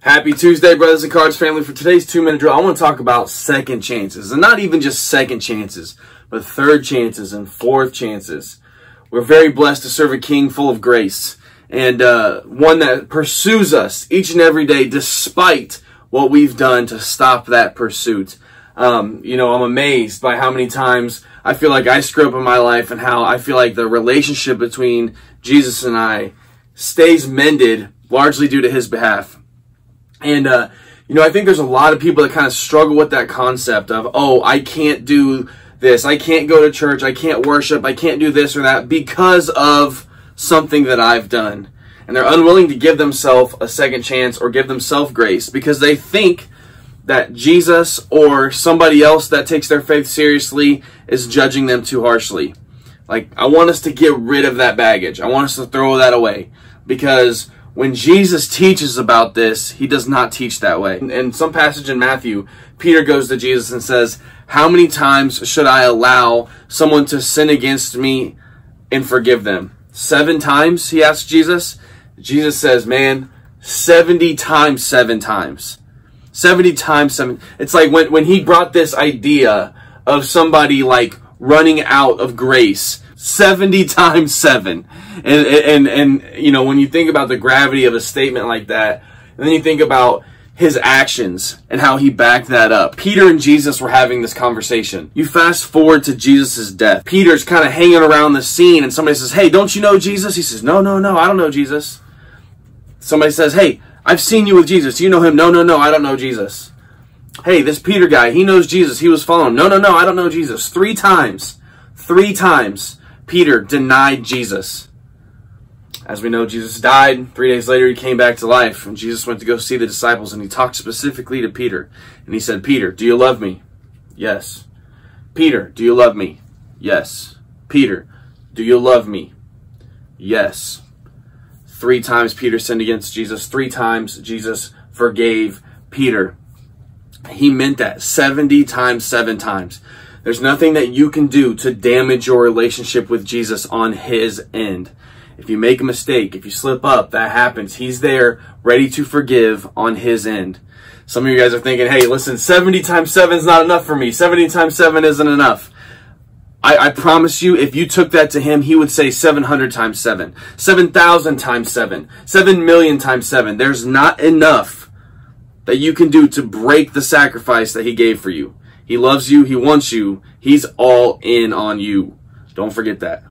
Happy Tuesday, brothers and cards family. For today's 2-minute drill, I want to talk about second chances. And not even just second chances, but third chances and fourth chances. We're very blessed to serve a King full of grace. And one that pursues us each and every day despite what we've done to stop that pursuit. I'm amazed by how many times I feel like I screw up in my life and how I feel like the relationship between Jesus and I stays mended largely due to his behalf. And, I think there's a lot of people that kind of struggle with that concept of, oh, I can't do this. I can't go to church. I can't worship. I can't do this or that because of something that I've done. And they're unwilling to give themselves a second chance or give themselves grace because they think that Jesus or somebody else that takes their faith seriously is judging them too harshly. Like, I want us to get rid of that baggage. I want us to throw that away because when Jesus teaches about this, he does not teach that way. In some passage in Matthew, Peter goes to Jesus and says, how many times should I allow someone to sin against me and forgive them? 7 times, he asks Jesus. Jesus says, man, 70 times 7 times. 70 times 7. It's like when he brought this idea of somebody like running out of grace, 70 times 7. And when you think about the gravity of a statement like that, and then you think about his actions and how he backed that up. Peter and Jesus were having this conversation. You fast forward to Jesus' death. Peter's kind of hanging around the scene and somebody says, hey, don't you know Jesus? He says, no, I don't know Jesus. Somebody says, hey, I've seen you with Jesus. Do you know him? No, I don't know Jesus. Hey, this Peter guy, he knows Jesus. He was following him. No, I don't know Jesus. 3 times. 3 times Peter denied Jesus. As we know, Jesus died. 3 days later, he came back to life. And Jesus went to go see the disciples, and he talked specifically to Peter. And he said, Peter, do you love me? Yes. Peter, do you love me? Yes. Peter, do you love me? Yes. 3 times Peter sinned against Jesus. 3 times Jesus forgave Peter. He meant that 70 times 7 times. There's nothing that you can do to damage your relationship with Jesus on his end. If you make a mistake, if you slip up, that happens. He's there, ready to forgive on his end. Some of you guys are thinking, hey, listen, 70 times 7 is not enough for me. 70 times 7 isn't enough. I promise you, if you took that to him, he would say 700 times 7, 7,000 times 7, 7 million times 7. There's not enough that you can do to break the sacrifice that he gave for you. He loves you. He wants you. He's all in on you. Don't forget that.